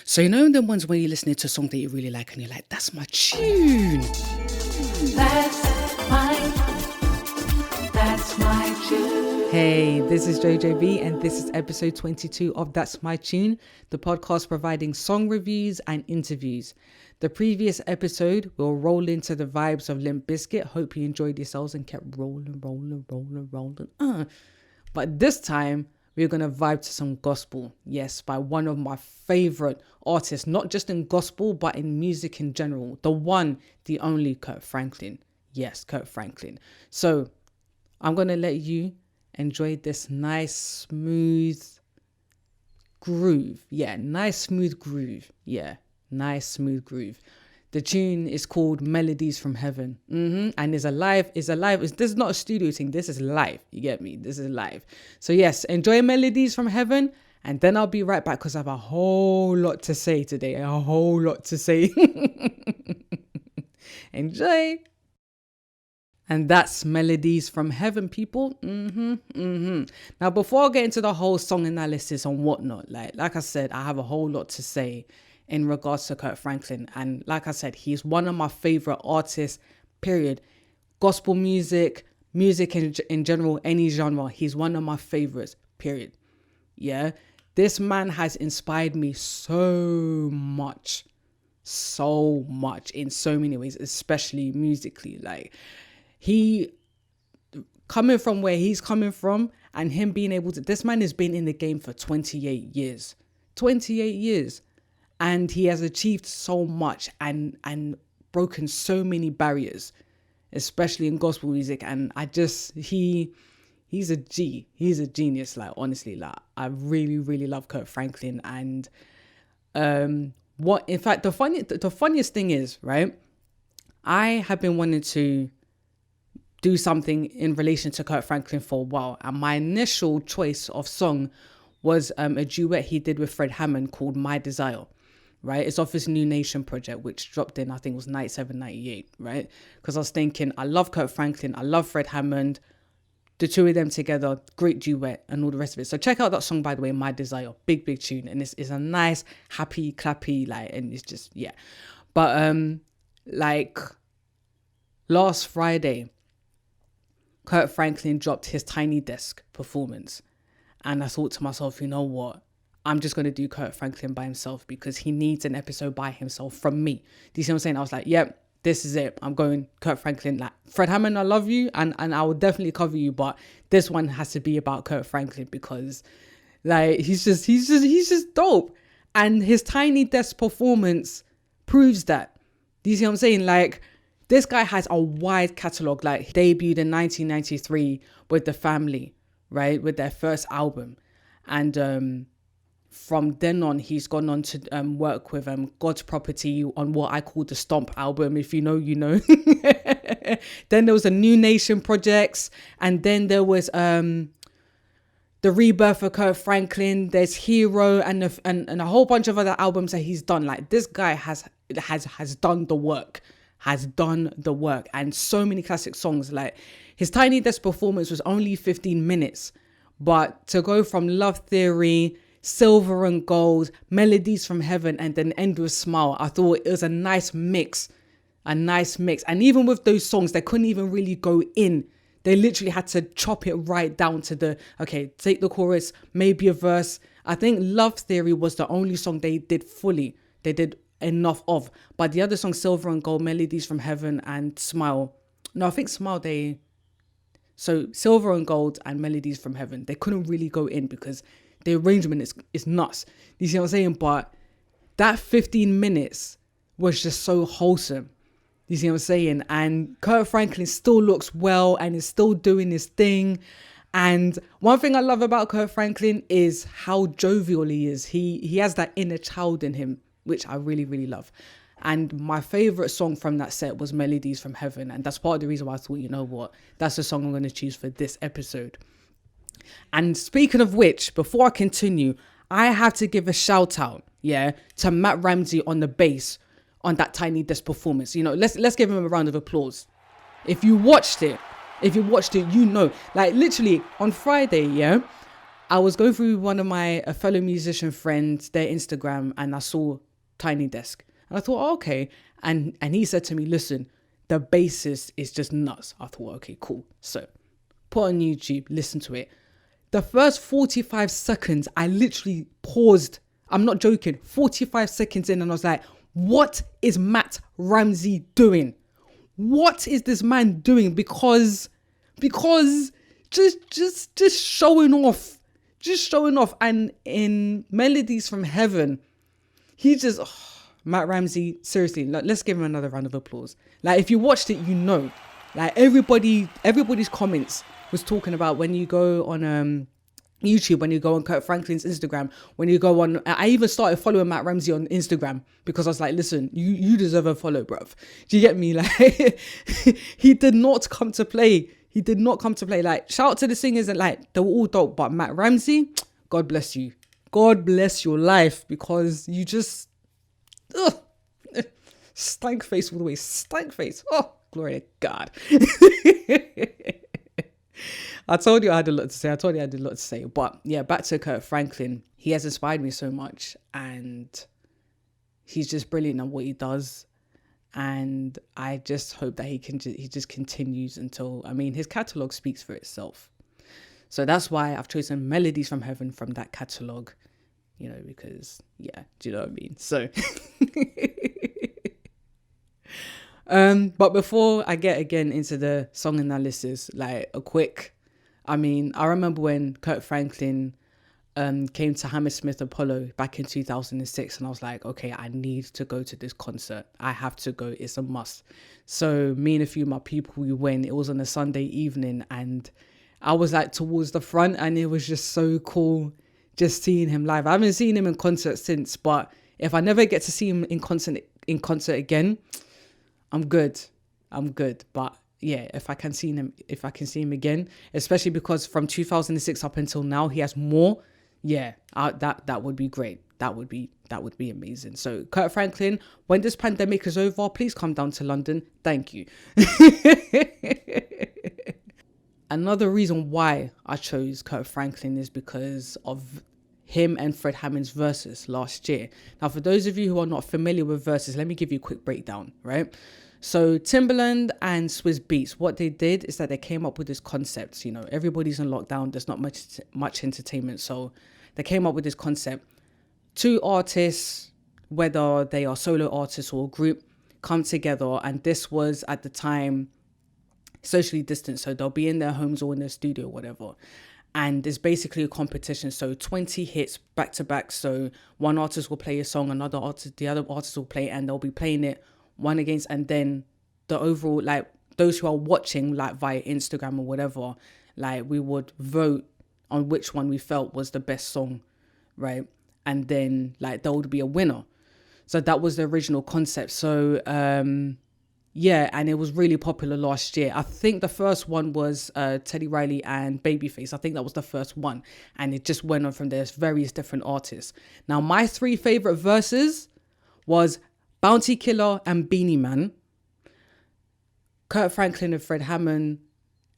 So you know the ones where you're listening to a song that you really like and you're like, that's my tune. That's my tune. Hey, this is JJB and this is episode 22 of That's My Tune, the podcast providing song reviews and interviews. The previous episode, we'll roll into the vibes of Limp Bizkit. Hope you enjoyed yourselves and kept rolling. But this time, we're going to vibe to some gospel. Yes, by one of my favorite artists, not just in gospel, but in music in general. The one, the only Kirk Franklin. Yes, Kirk Franklin. So I'm going to let you enjoy this nice, smooth groove. Yeah, nice, smooth groove. Yeah, nice, smooth groove. The tune is called Melodies From Heaven. And is alive. This is not a studio thing. This is live. You get me? This is live. So yes, enjoy Melodies From Heaven. And then I'll be right back because I have a whole lot to say today. A whole lot to say. Enjoy. And that's Melodies From Heaven, people. Now, before I get into the whole song analysis and whatnot, like I said, I have a whole lot to say in regards to Kirk Franklin. And like I said, he's one of my favorite artists, period. Gospel music in general, any genre, he's one of my favorites, period. Yeah. This man has inspired me so much in so many ways, especially musically. Like, he coming from where he's coming from and him being able to, this man has been in the game for 28 years. And he has achieved so much and broken so many barriers, especially in gospel music. And he's a G. He's a genius. Like, honestly, like, I really, really love Kirk Franklin. And the funniest thing is, right? I have been wanting to do something in relation to Kirk Franklin for a while. And my initial choice of song was a duet he did with Fred Hammond called My Desire. Right, it's off his New Nation project, which dropped in, I think it was 97, 98, right? Because I was thinking, I love Kirk Franklin, I love Fred Hammond, the two of them together, great duet, and all the rest of it. So check out that song, by the way, My Desire, big tune, and it's a nice, happy, clappy, like, and it's just, yeah. But like last Friday, Kirk Franklin dropped his Tiny Desk performance, and I thought to myself, you know what? I'm just going to do Kirk Franklin by himself because he needs an episode by himself from me. Do you see what I'm saying? I was like, yep, this is it. I'm going Kirk Franklin. Like, Fred Hammond, I love you and I will definitely cover you, but this one has to be about Kirk Franklin because, like, he's just dope. And his Tiny Desk performance proves that. Do you see what I'm saying? Like, this guy has a wide catalogue. Like, he debuted in 1993 with The Family, right? With their first album. And from then on, he's gone on to work with God's Property on what I call the Stomp album. If you know, you know. Then there was a New Nation projects. And then there was the Rebirth of Kirk Franklin. There's Hero and a whole bunch of other albums that he's done. Like, this guy has done the work. And so many classic songs. Like, his Tiny Desk performance was only 15 minutes. But to go from Love Theory, Silver and Gold, Melodies From Heaven, and then end with Smile, I thought it was a nice mix. And even with those songs, they couldn't even really go in. They literally had to chop it right down to take the chorus, maybe a verse. I think Love Theory was the only song they did fully. They did enough of. But the other songs, Silver and Gold, Melodies From Heaven, and Smile. No, I think Smile, So Silver and Gold and Melodies From Heaven, they couldn't really go in because the arrangement is nuts. You see what I'm saying? But that 15 minutes was just so wholesome. You see what I'm saying? And Kirk Franklin still looks well and is still doing his thing. And one thing I love about Kirk Franklin is how jovial he is. He has that inner child in him, which I really, really love. And my favorite song from that set was Melodies From Heaven. And that's part of the reason why I thought, you know what? That's the song I'm going to choose for this episode. And speaking of which, before I continue, I have to give a shout out, to Matt Ramsey on the bass on that Tiny Desk performance. You know, let's give him a round of applause. If you watched it, you know, like literally on Friday, I was going through one of my a fellow musician friends, their Instagram, and I saw Tiny Desk. And I thought, oh, okay. And he said to me, listen, the bassist is just nuts. I thought, okay, cool. So put on YouTube, listen to it. The first 45 seconds, I literally paused. I'm not joking. 45 seconds in, and I was like, what is Matt Ramsey doing? What is this man doing? Because just showing off. Just showing off. And in Melodies from Heaven, he just, Matt Ramsey, seriously, let's give him another round of applause. Like, if you watched it, you know. Like, everybody's comments was talking about when you go on YouTube, when you go on Kirk Franklin's Instagram, when you go on, I even started following Matt Ramsey on Instagram because I was like, listen, you deserve a follow, bruv. Do you get me? Like, he did not come to play. He did not come to play. Like, shout out to the singers, and like, they were all dope, but Matt Ramsey, God bless you. God bless your life, because you just, stank face all the way, stank face. Oh, glory to God. I told you I had a lot to say. But yeah, back to Kirk Franklin. He has inspired me so much, and he's just brilliant at what he does. And I just hope that he just continues until, I mean, his catalogue speaks for itself. So that's why I've chosen Melodies from Heaven from that catalogue, you know, because, yeah, do you know what I mean? So, but before I get again into the song analysis, like I remember when Kirk Franklin came to Hammersmith Apollo back in 2006, and I was like, okay, I need to go to this concert. I have to go. It's a must. So me and a few of my people, we went. It was on a Sunday evening, and I was like towards the front, and it was just so cool just seeing him live. I haven't seen him in concert since, but if I never get to see him in concert again, I'm good. But yeah, if I can see him again, especially because from 2006 up until now, he has more. Yeah, that would be great. That would be amazing. So Kirk Franklin, when this pandemic is over, please come down to London. Thank you. Another reason why I chose Kirk Franklin is because of him and Fred Hammond's Verzuz last year. Now, for those of you who are not familiar with Verzuz, let me give you a quick breakdown, right? So Timbaland and Swizz Beatz, what they did is that they came up with this concept. You know, everybody's in lockdown. There's not much entertainment. So they came up with this concept. Two artists, whether they are solo artists or a group, come together. And this was at the time socially distanced. So they'll be in their homes or in their studio or whatever. And it's basically a competition. So 20 hits back to back. So one artist will play a song, the other artist will play it, and they'll be playing it one against, and then the overall, like, those who are watching, like, via Instagram or whatever, like, we would vote on which one we felt was the best song, right? And then, like, there would be a winner. So that was the original concept. So yeah, and it was really popular last year. I think the first one was Teddy Riley and Babyface. I think that was the first one, and it just went on from there. Various different artists. Now, my three favorite verses was Bounty Killer and Beanie Man, Kirk Franklin and Fred Hammond,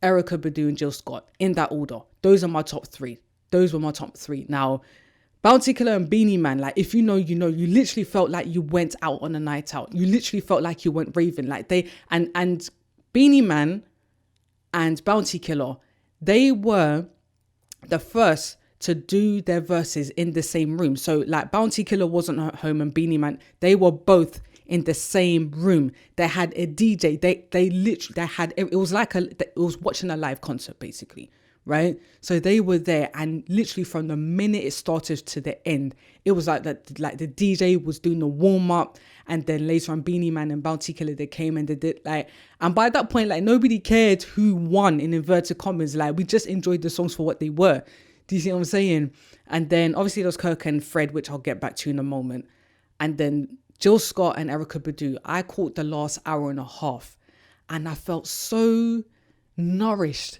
Erykah Badu and Jill Scott, in that order. Those are my top three. Those were my top three. Now, Bounty Killer and Beanie Man, like, if you know, you know, you literally felt like you went out on a night out. You literally felt like you went raving. Like, they, and Beanie Man and Bounty Killer, they were the first to do their verses in the same room. So, like, Bounty Killer wasn't at home, and Beanie Man, they were both in the same room. They had a DJ. They literally had, it was like it was watching a live concert, basically, right? So they were there, and literally from the minute it started to the end, it was like that. Like, the DJ was doing the warm up, and then later on, Beanie Man and Bounty Killer, they came and they did, like, and by that point, like, nobody cared who won, in inverted commas. Like, we just enjoyed the songs for what they were. Do you see what I'm saying? And then obviously there was Kirk and Fred, which I'll get back to in a moment. And then Jill Scott and Erykah Badu. I caught the last hour and a half, and I felt so nourished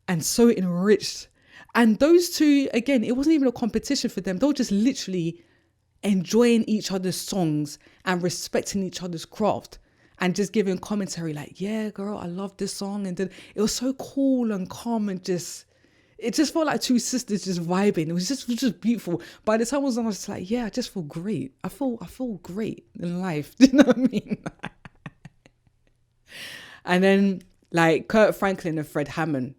and so enriched. And those two, again, it wasn't even a competition for them. They were just literally enjoying each other's songs and respecting each other's craft, and just giving commentary like, yeah, girl, I love this song. And then it was so cool and calm, and just, It just felt like two sisters just vibing. It was just beautiful. By the time I was on, I was just like, yeah, I just feel great. I feel great in life. Do you know what I mean? And then like Kirk Franklin and Fred Hammond,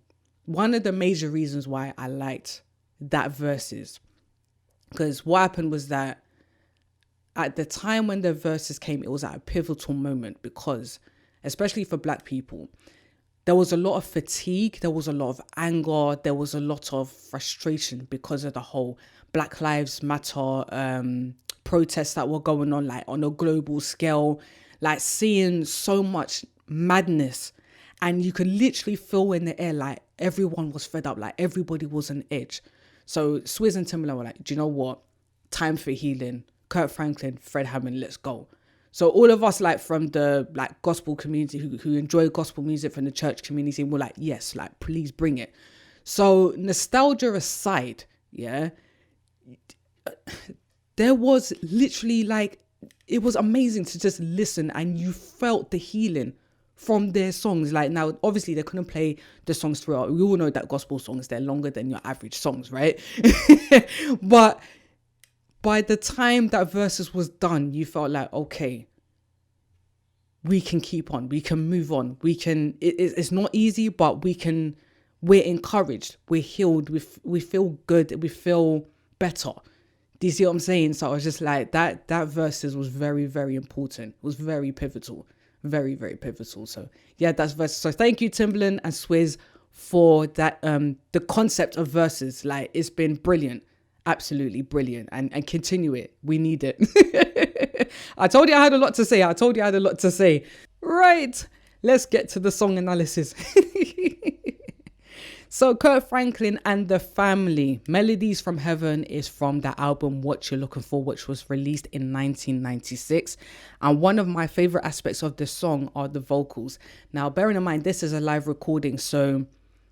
one of the major reasons why I liked that Verzuz, because what happened was that at the time when the Verzuz came, it was at a pivotal moment because, especially for Black people, there was a lot of fatigue, there was a lot of anger, there was a lot of frustration because of the whole Black Lives Matter protests that were going on, like on a global scale, like seeing so much madness. And you could literally feel in the air, like everyone was fed up, like everybody was on edge. So Swizz and Timbaland were like, do you know what? Time for healing. Kirk Franklin, Fred Hammond, let's go. So all of us, like from the like gospel community who enjoy gospel music, from the church community, were like, yes, like please bring it. So nostalgia aside, yeah, there was literally like, it was amazing to just listen and you felt the healing from their songs. Like now, obviously they couldn't play the songs throughout. We all know that gospel songs, they're longer than your average songs, right? But by the time that Verzuz was done, you felt like, okay, we can keep on, we can move on, we can, it's not easy, but we're encouraged, we're healed, we feel good, we feel better. Do you see what I'm saying? So I was just like, that Verzuz was very, very important. It was very pivotal, very, very pivotal. So yeah, that's Verzuz. So thank you, Timbaland and Swizz, for that, the concept of Verzuz. Like, it's been brilliant. Absolutely brilliant, and continue it. We need it. I told you I had a lot to say. Right, let's get to the song analysis. So Kirk Franklin and the Family, Melodies From Heaven, is from the album What You're Looking For, which was released in 1996. And one of my favorite aspects of this song are the vocals. Now, bearing in mind, this is a live recording, so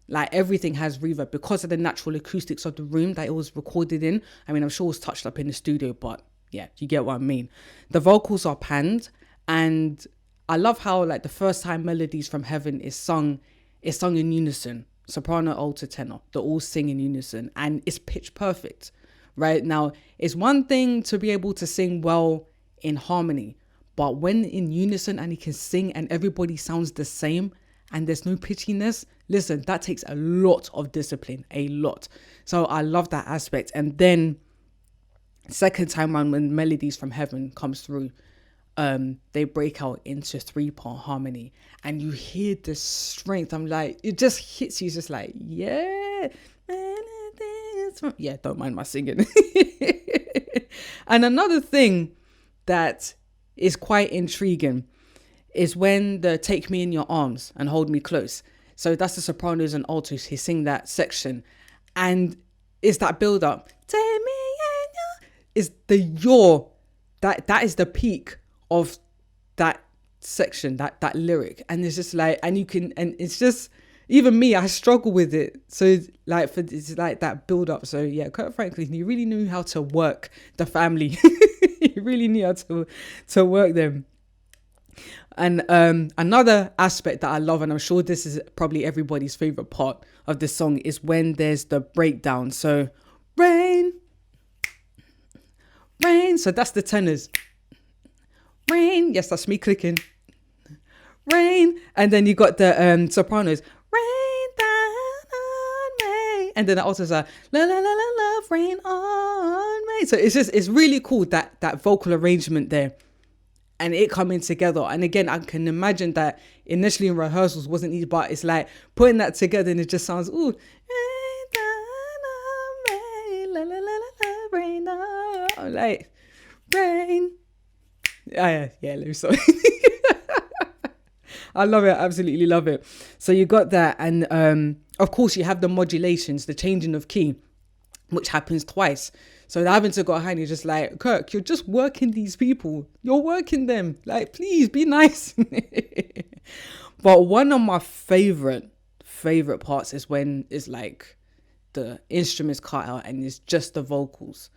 like everything has reverb because of the natural acoustics of the room that it was recorded in. I mean, I'm sure it was touched up in the studio, but yeah, you get what I mean. The vocals are panned, and I love how like the first time Melodies From Heaven is sung in unison, soprano, alto, tenor. They all sing in unison, and it's pitch perfect. Right now, it's one thing to be able to sing well in harmony, but when in unison and you can sing and everybody sounds the same and there's no pitchiness, listen, that takes a lot of discipline, a lot. So I love that aspect. And then second time around, when Melodies From Heaven comes through, they break out into 3-part harmony and you hear the strength. I'm like, it just hits you, just like, yeah, don't mind my singing. And another thing that is quite intriguing is when the Take Me In Your Arms and Hold Me Close. So that's the sopranos and altos. He sing that section, and it's that build up. Take me in your, is the your, that is the peak of that section, that lyric. And it's just like, and you can, and it's just, even me, I struggle with it. So like, it's like that build up. So yeah, Kirk Franklin, he really knew how to work the family. He really knew how to work them. And another aspect that I love, and I'm sure this is probably everybody's favorite part of the song, is when there's the breakdown. So rain, so that's the tenors. Rain, yes, that's me clicking. Rain, and then you got the sopranos. Rain down on me, and then the altos are la la la la love, rain on me. So it's really cool, that vocal arrangement there. And it coming together. And again, I can imagine that initially in rehearsals wasn't easy, but it's like putting that together and it just sounds, ooh, rain on, like rain. Yeah, let me stop. I love it. I absolutely love it. So you got that. And of course you have the modulations, the changing of key, which happens twice. So having to go high, and you're just like, Kirk, you're just working these people. You're working them. Like, please be nice. But one of my favorite parts is when it's like the instruments cut out and it's just the vocals.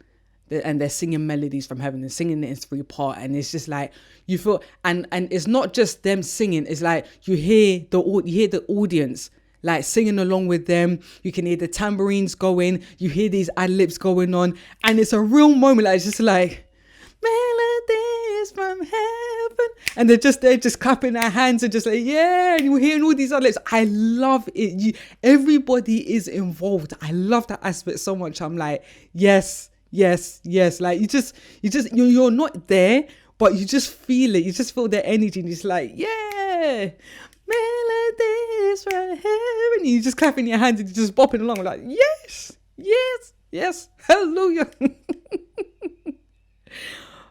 And they're singing Melodies From Heaven and singing it in 3-part. And it's just like, you feel, and it's not just them singing. It's like you hear the audience like singing along with them. You can hear the tambourines going. You hear these ad-libs going on. And it's a real moment. Like, it's just like, melodies from heaven. And they're just clapping their hands and just like, yeah. And you're hearing all these ad-libs. I love it. Everybody is involved. I love that aspect so much. I'm like, yes. Like you're not there, but you just feel it. You just feel their energy. And it's like, yeah. Melodies from heaven. You just clapping your hands and you're just bopping along like, yes, hallelujah.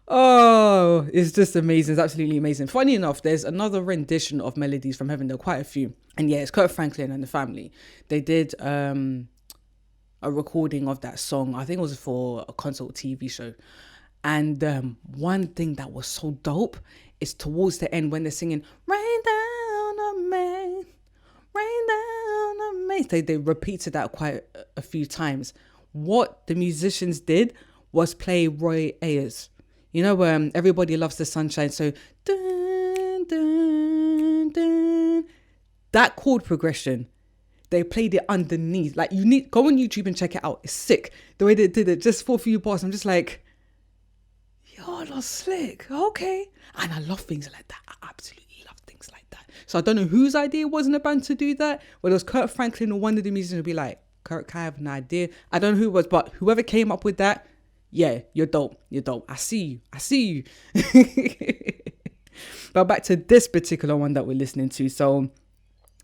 Oh, it's just amazing. It's absolutely amazing. Funny enough, there's another rendition of Melodies from Heaven. There are quite a few. And yeah, it's Kirk Franklin and the family. They did a recording of that song. I think it was for a consult TV show. And one thing that was so dope is towards the end when they're singing, rain down on me, rain down on me. They repeated that quite a few times. What the musicians did was play Roy Ayers. You know, Everybody Loves the Sunshine. So, dun, dun, dun. That chord progression, they played it underneath. Like, you need go on YouTube and check it out. It's sick. The way they did it, just for a few bars. I'm just like, y'all are slick. Okay. And I love things like that. I absolutely love things like that. So I don't know whose idea it was in the band to do that. Whether it was Kirk Franklin or one of the musicians would be like, Kirk, I have an idea. I don't know who it was, but whoever came up with that, yeah, you're dope. I see you. But back to this particular one that we're listening to. So,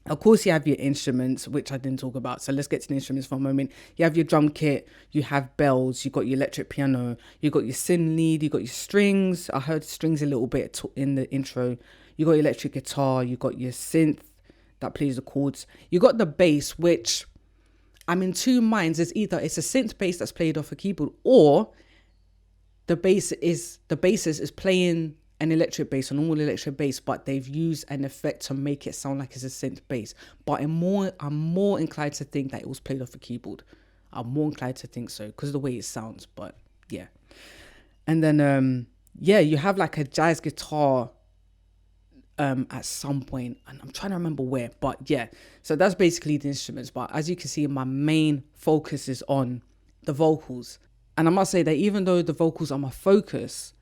of course, you have your instruments, which I didn't talk about. So let's get to the instruments for a moment. You have your drum kit, you have bells, you got your electric piano, you got your syn lead, you got your strings. I heard strings a little bit in the intro. You got your electric guitar, you got your synth that plays the chords. You got the bass, which I'm in two minds. It's either it's a synth bass that's played off a keyboard, or the bassist is playing an electric bass, an all electric bass, but they've used an effect to make it sound like it's a synth bass. But I'm more inclined to think that it was played off a keyboard. I'm more inclined to think so because of the way it sounds. But yeah, and then you have like a jazz guitar at some point, and I'm trying to remember where. But yeah, so that's basically the instruments. But as you can see, my main focus is on the vocals. And I must say that even though the vocals are my focus,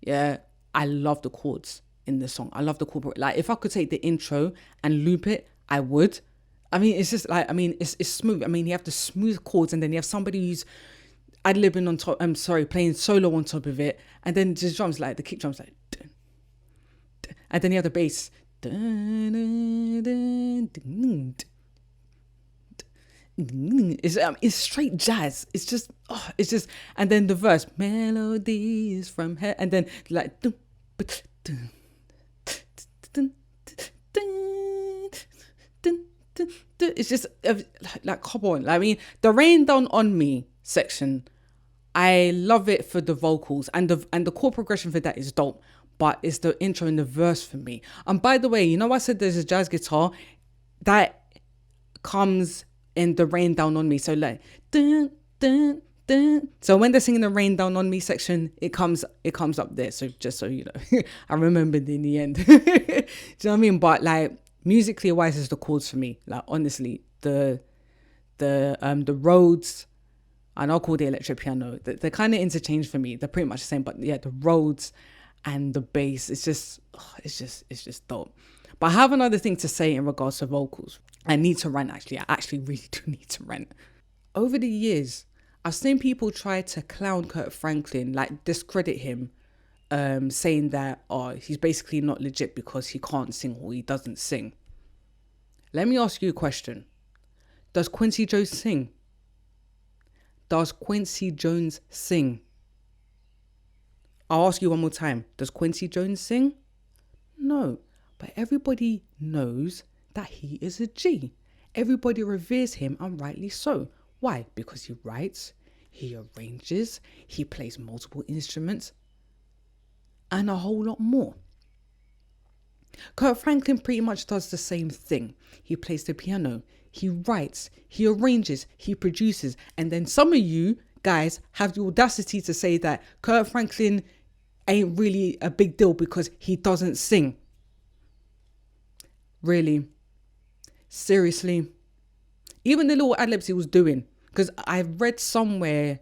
yeah, I love the chords in the song. I love the chord. Like, if I could take the intro and loop it, I would. I mean, it's just like, it's smooth. I mean, you have the smooth chords, and then you have somebody who's ad-libbing on top, playing solo on top of it. And then just drums, like the kick drums, like, dun, dun. And then you have the bass. Dun, dun, dun, dun, dun. It's straight jazz. It's just, and then the verse, melodies from heaven, and then like, it's just like, come on. I mean, the Raindown on Me section, I love it for the vocals, and the chord progression for that is dope. But it's the intro and the verse for me. And by the way, you know, I said there's a jazz guitar that comes in the Raindown on Me. So like, dun, dun, dun. So when they're singing the Raindown on Me section, it comes up there. So just so you know, I remembered in the end. Do you know what I mean? But like, musically wise, is the chords for me. Like, honestly, the Rhodes, and I'll call the electric piano, they're kind of interchanged for me. They're pretty much the same, but yeah, the Rhodes and the bass, it's just dope. But I have another thing to say in regards to vocals. I need to rant, actually. I actually really do need to rant. Over the years, I've seen people try to clown Kirk Franklin, like discredit him, saying that, he's basically not legit because he can't sing or he doesn't sing. Let me ask you a question. Does Quincy Jones sing? Does Quincy Jones sing? I'll ask you one more time. Does Quincy Jones sing? No. But everybody knows that he is a G. Everybody reveres him, and rightly so. Why? Because he writes, he arranges, he plays multiple instruments, and a whole lot more. Kirk Franklin pretty much does the same thing. He plays the piano, he writes, he arranges, he produces, and then some of you guys have the audacity to say that Kirk Franklin ain't really a big deal because he doesn't sing. Really? Seriously? Even the little ad-libs he was doing, because I read somewhere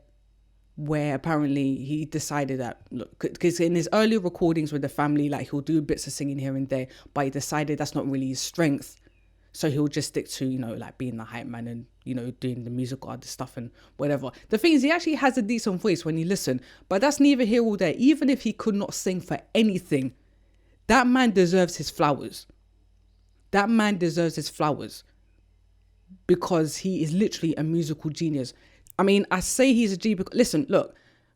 where apparently he decided that, look, because in his earlier recordings with the family, like he'll do bits of singing here and there, but he decided that's not really his strength. So he'll just stick to, you know, like being the hype man and, you know, doing the musical artist stuff and whatever. The thing is, he actually has a decent voice when you listen, but that's neither here or there. Even if he could not sing for anything, that man deserves his flowers. That man deserves his flowers because he is literally a musical genius. I mean, I say he's a G because, listen, look,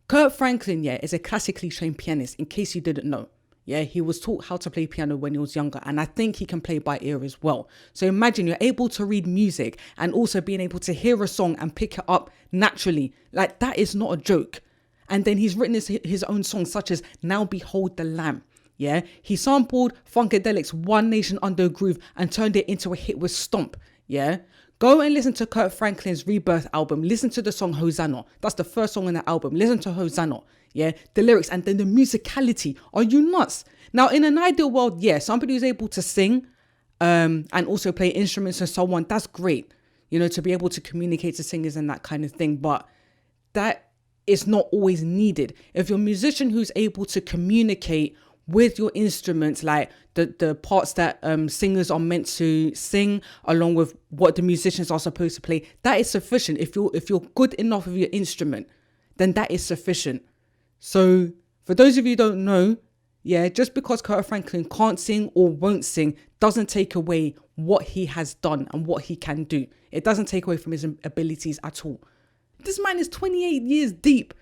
Kirk Franklin, yeah, is a classically trained pianist, in case you didn't know. Yeah, he was taught how to play piano when he was younger, and I think he can play by ear as well. So imagine you're able to read music and also being able to hear a song and pick it up naturally. Like, that is not a joke. And then he's written his own songs, such as Now Behold the Lamb. Yeah, he sampled Funkadelic's One Nation Under a Groove and turned it into a hit with Stomp. Yeah, go and listen to Kirk Franklin's Rebirth album. Listen to the song Hosanna. That's the first song on the album. Listen to Hosanna. Yeah, the lyrics and then the musicality. Are you nuts? Now, in an ideal world, yeah, somebody who's able to sing and also play instruments and so on, that's great. You know, to be able to communicate to singers and that kind of thing. But that is not always needed. If you're a musician who's able to communicate with your instruments, like the parts that singers are meant to sing, along with what the musicians are supposed to play, that is sufficient. If you're good enough with your instrument, then that is sufficient. So for those of you who don't know, yeah, just because Kirk Franklin can't sing or won't sing doesn't take away what he has done and what he can do. It doesn't take away from his abilities at all. This man is 28 years deep.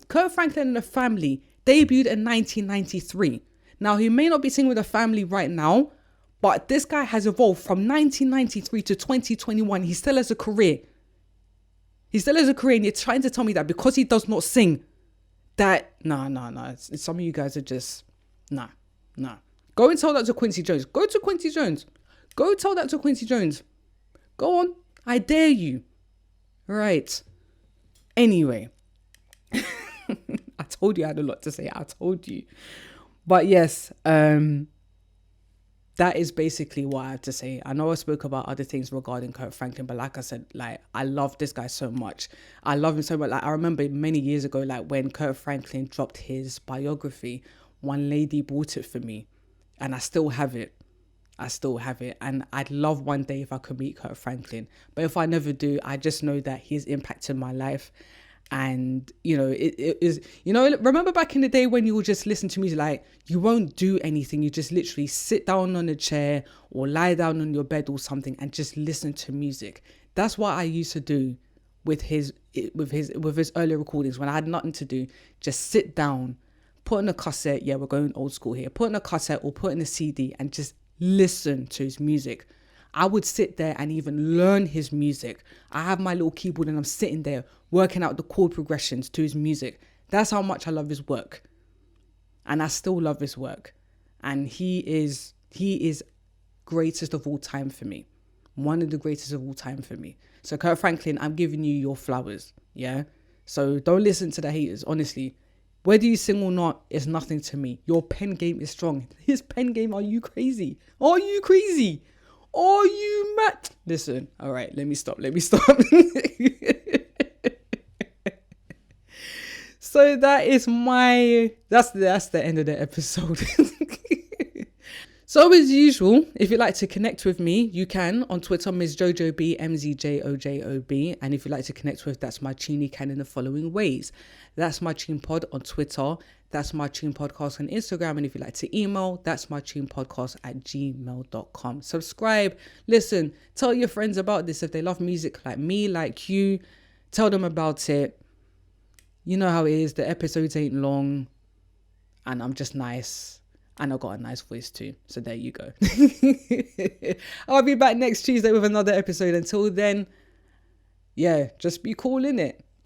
Kirk Franklin and the family debuted in 1993. Now, he may not be singing with the family right now, but this guy has evolved from 1993 to 2021. He still has a career. And you're trying to tell me that because he does not sing, that, nah. Some of you guys are just, nah. Go and tell that to Quincy Jones. Go to Quincy Jones. Go tell that to Quincy Jones. Go on. I dare you. Right. Anyway. I told you I had a lot to say. I told you. But yes, that is basically what I have to say. I know I spoke about other things regarding Kirk Franklin, but like I said, like, I love this guy so much. I love him so much. Like, I remember many years ago, like when Kirk Franklin dropped his biography, one lady bought it for me and I still have it. And I'd love one day if I could meet Kirk Franklin. But if I never do, I just know that he's impacted my life. And, you know, it is, you know, remember back in the day when you would just listen to music, like, you won't do anything. You just literally sit down on a chair or lie down on your bed or something and just listen to music. That's what I used to do with his earlier recordings when I had nothing to do. Just sit down, put in a cassette. Yeah, we're going old school here. Put in a cassette or put in a CD and just listen to his music. I would sit there and even learn his music. I have my little keyboard and I'm sitting there working out the chord progressions to his music. That's how much I love his work. And I still love his work. And he is greatest of all time for me. One of the greatest of all time for me. So Kirk Franklin, I'm giving you your flowers. Yeah. So don't listen to the haters. Honestly, whether you sing or not is nothing to me. Your pen game is strong. His pen game, are you crazy? Are you crazy? Are you mad? Listen, all right, let me stop. So that's the end of the episode. So as usual, if you'd like to connect with me, you can on Twitter, Ms. Jojo B, MZJOJOB. And if you'd like to connect with That's My Tune, you can in the following ways. That's My Tune Pod on Twitter. That's My Tune Podcast on Instagram. And if you'd like to email, that's my tune podcast at gmail.com. Subscribe, listen, tell your friends about this. If they love music like me, like you, tell them about it. You know how it is. The episodes ain't long and I'm just nice. And I've got a nice voice too. So there you go. I'll be back next Tuesday with another episode. Until then, yeah, just be cool, innit?